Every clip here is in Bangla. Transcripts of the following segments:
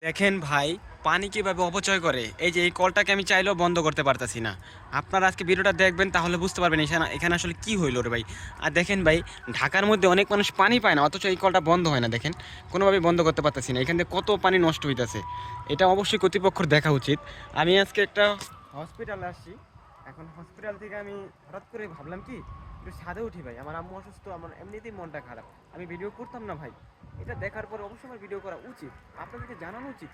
দেখেন ভাই, পানি কিভাবে অপচয় করে। এই যে এই কলটাকে আমি চাইলেও বন্ধ করতে পারতাছি না। আপনারা আজকে ভিডিওটা দেখবেন তাহলে বুঝতে পারবেন এখানে এখানে আসলে কি হইলো রে ভাই। আর দেখেন ভাই, ঢাকার মধ্যে অনেক মানুষ পানি পায় না, অথচ এই কলটা বন্ধ হয় না। দেখেন, কোনোভাবেই বন্ধ করতে পারতাছি না। এখান থেকে কত পানি নষ্ট হইতাছে, এটা অবশ্যই কর্তৃপক্ষের দেখা উচিত। আমি আজকে একটা হসপিটালে আসছি। এখন হসপিটাল থেকে আমি হঠাৎ করে ভাবলাম কি একটু ছাদে উঠি ভাই। আমার আম্মু অসুস্থ, আমার এমনিতেই মনটা খারাপ। আমি ভিডিও করতাম না ভাই, এটা দেখার পরে অবশ্যই আমার ভিডিও করা উচিত, আপনাদেরকে জানানো উচিত।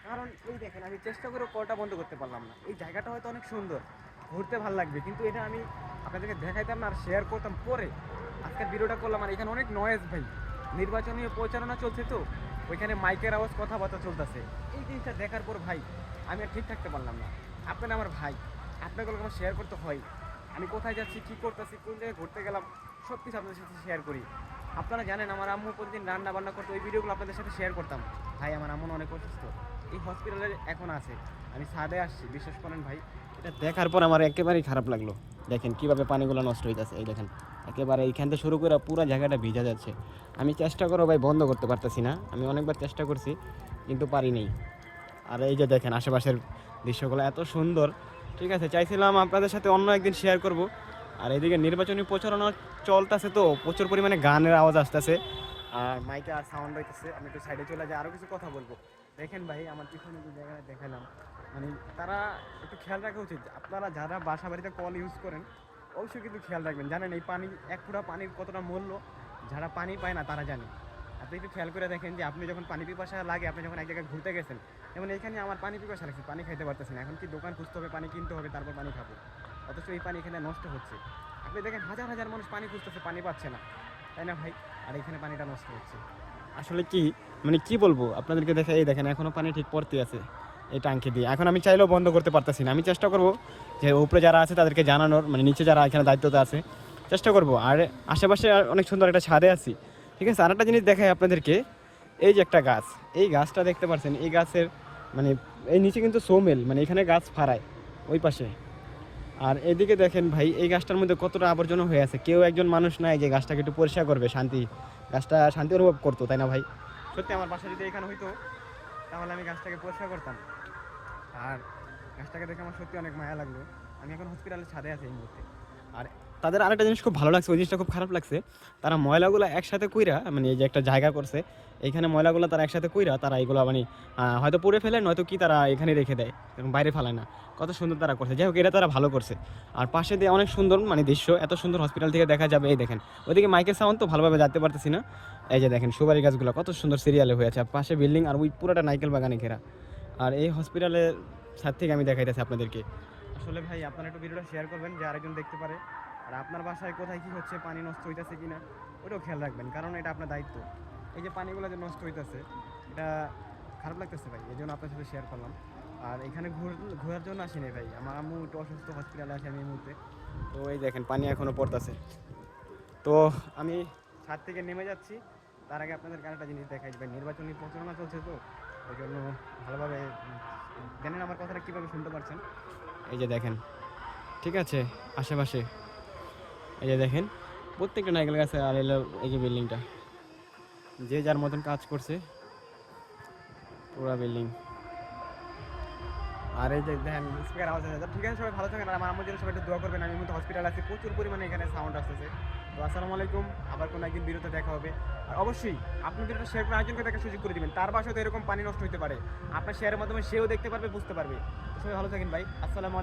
কারণ এই দেখেন, আমি চেষ্টা করে কলটা বন্ধ করতে পারলাম না। এই জায়গাটা হয়তো অনেক সুন্দর, ঘুরতে ভালো লাগবে, কিন্তু এটা আমি আপনাদেরকে দেখাইতাম না আর শেয়ার করতাম পরে। আজকের ভিডিওটা করলাম। আর এখানে অনেক নয়েজ ভাই, নির্বাচনী প্রচারণা চলছে তো, ওইখানে মাইকের আওয়াজ, কথাবার্তা চলতেছে। এই জিনিসটা দেখার পর ভাই আমি আর ঠিক থাকতে পারলাম না। আপনারা আমার ভাই, আপনাকে আমার শেয়ার করতে হয়। আমি কোথায় যাচ্ছি, কী করতেছি, কোন জায়গায় ঘুরতে গেলাম, সব কিছু আপনাদের সাথে শেয়ার করি। আপনারা জানেন আমার আম্মু প্রতিদিন রান্না বান্না করতো, ওই ভিডিওগুলো আপনাদের সাথে শেয়ার করতাম। ভাই আমার আম্মু অনেক অসুস্থ, এই হসপিটালে এখন আছে। আমি ছাদে আসছি, বিশ্বাস করেন ভাই, এটা দেখার পর আমার একেবারেই খারাপ লাগলো। দেখেন কীভাবে পানিগুলো নষ্ট হইতেছে। এই দেখেন, একেবারে এইখান থেকে শুরু করে পুরো জায়গাটা ভিজা যাচ্ছে। আমি চেষ্টা করো ভাই বন্ধ করতে পারতেছি না, আমি অনেকবার চেষ্টা করছি কিন্তু পারি নেই। আর এই যে দেখেন আশেপাশের দৃশ্যগুলো এত সুন্দর। ঠিক আছে, চাইছিলাম আপনাদের সাথে অন্য একদিন শেয়ার করব। আর এদিকে নির্বাচনী প্রচারণা চলতেছে তো, প্রচুর পরিমাণে গানের আওয়াজ আসতেছে আর মাইকে আর সাউন্ড হইতেছে। আমি একটু সাইডে চলে যাই, আরও কিছু কথা বলবো। দেখেন ভাই, আমার পিছনে যে জায়গাটা দেখালাম, মানে তারা একটু খেয়াল রাখা উচিত। আপনারা যারা বাসা বাড়িতে কল ইউজ করেন অবশ্যই কিন্তু খেয়াল রাখবেন। জানেন এই পানি, এক ফোঁটা পানির কতটা মূল্য, যারা পানি পায় না তারা জানে। আপনি একটু খেয়াল করে দেখেন যে আপনি যখন পানি পিপাসা লাগে, আপনি যখন এক জায়গায় ঘুরতে গেছেন, যেমন এখানে আমার পানি পিপাসা লাগছে, পানি খাইতে পারতেছি না, এখন কি দোকান খুঁজতে হবে, পানি কিনতে হবে, তারপর পানি খাবো। অথচ এই পানি এখানে নষ্ট হচ্ছে। আপনি দেখেন হাজার হাজার মানুষ পানি খুঁজতেছে, পানি পাচ্ছে না, তাই না ভাই? আর এখানে পানিটা নষ্ট হচ্ছে। আসলে কি, মানে কি বলবো আপনাদেরকে, দেখে এই দেখেন এখনও পানি ঠিক পড়তে আছে এই ট্যাঙ্কি দিয়ে। এখন আমি চাইলেও বন্ধ করতে পারতেছি না। আমি চেষ্টা করব যে উপরে যারা আছে তাদেরকে জানানোর, মানে নিচে যারা এখানে দায়িত্বতে আছে চেষ্টা করব। আর আশেপাশে অনেক সুন্দর একটা ছাদে আছি। ঠিক আছে, আর একটা জিনিস দেখাই আপনাদেরকে। এই যে একটা গাছ, এই গাছটা দেখতে পাচ্ছেন, এই গাছের মানে এই নিচে কিন্তু সোমেল, মানে এখানে গাছ ফাড়ায় ওই পাশে। আর এদিকে দেখেন ভাই, এই গাছটার মধ্যে কতটা আবর্জনা হয়ে আছে। কেউ একজন মানুষ নাই যে গাছটাকে একটু পরিষ্কার করবে, গাছটা শান্তি অনুভব করতো, তাই না ভাই? সত্যি আমার বাসা যদি এখানে হইতো তাহলে আমি গাছটাকে পরিষ্কার করতাম। আর গাছটাকে দেখে আমার সত্যি অনেক মায়া লাগলো। আমি এখন হসপিটালের ছাদে আছি এই মুহূর্তে। আর তাদের আরেকটা জিনিস খুব ভালো লাগছে, ওই জিনিসটা খুব খারাপ লাগছে। তারা ময়লাগুলো একসাথে কইরা, মানে এই যে একটা জায়গা করছে, এইখানে ময়লাগুলো তারা একসাথে কইরা তারা এগুলো মানে হয়তো পুড়ে ফেলে, নয়তো কি তারা এখানে রেখে দেয় এবং বাইরে ফেলায় না। কত সুন্দর তারা করছে, যাই হোক এটা তারা ভালো করছে। আর পাশে দিয়ে অনেক সুন্দর মানে দৃশ্য, এত সুন্দর হসপিটাল থেকে দেখা যাবে। এই দেখেন ওইদিকে মাইকের সাউন্ড তো ভালোভাবে যেতে পারতেছি না। এই যে দেখেন সুপারি গাছগুলো কত সুন্দর সিরিয়ালে হয়ে আছে, আর পাশে বিল্ডিং, আর ওই পুরোটা নাইকেল বাগানে ঘেরা। আর এই হসপিটালের ছাদ থেকে আমি দেখাইতেছি আপনাদেরকে। আসলে ভাই আপনারা একটু ভিডিওটা শেয়ার করবেন যে আরেকজন দেখতে পারে। আর আপনার বাসায় কোথায় কী হচ্ছে, পানি নষ্ট হইতেছে কি না ওটাও খেয়াল রাখবেন, কারণ এটা আপনার দায়িত্ব। এই যে পানিগুলো যে নষ্ট হইতেছে, এটা খারাপ লাগতেছে ভাই, এই জন্য আপনার সাথে শেয়ার করলাম। আর এখানে ঘোরার জন্য আসিনি ভাই, আমার আম্মু একটু অসুস্থ, হসপিটালে আসি আমি এই মুহূর্তে। তো এই দেখেন পানি এখনও পড়তেছে। তো আমি ছাদ থেকে নেমে যাচ্ছি, তার আগে আপনাদের আরেকটা জিনিস দেখাই ভাই। নির্বাচনী প্রচারণা চলছে তো, ওই জন্য ভালোভাবে জানেন আমার কথাটা কীভাবে শুনতে পারছেন। এই যে দেখেন, ঠিক আছে, আশেপাশে এই যে দেখেন প্রত্যেকটা নারকেল গাছে, আর এলো এই যে বিল্ডিংটা, যে যার মতন কাজ করছে পুরা বিল্ডিং। আর এই যে দেখেন স্পিকার আওয়াজ আছে। ঠিক আছে, সবাই ভালো থাকেন, আর আমার আম্মুর জন্য সবাই একটু দোয়া করবেন। আমি কিন্তু হসপিটাল আছি, প্রচুর পরিমাণে এখানে সাউন্ড আসতেছে। তো আসসালামু আলাইকুম, আবার কোনো একদিন ভিডিওতে দেখা হবে। আর অবশ্যই আপনি ভিডিওটা শেয়ার করে আরেকজনকে দেখার সুযোগ করে দিবেন, তার বাসায় তো এরকম পানি নষ্ট হতে পারে, আপনার শেয়ারের মাধ্যমে সেও দেখতে পারবে, বুঝতে পারবে। তো সবাই ভালো থাকেন ভাই, আসসালামু আলাইকুম।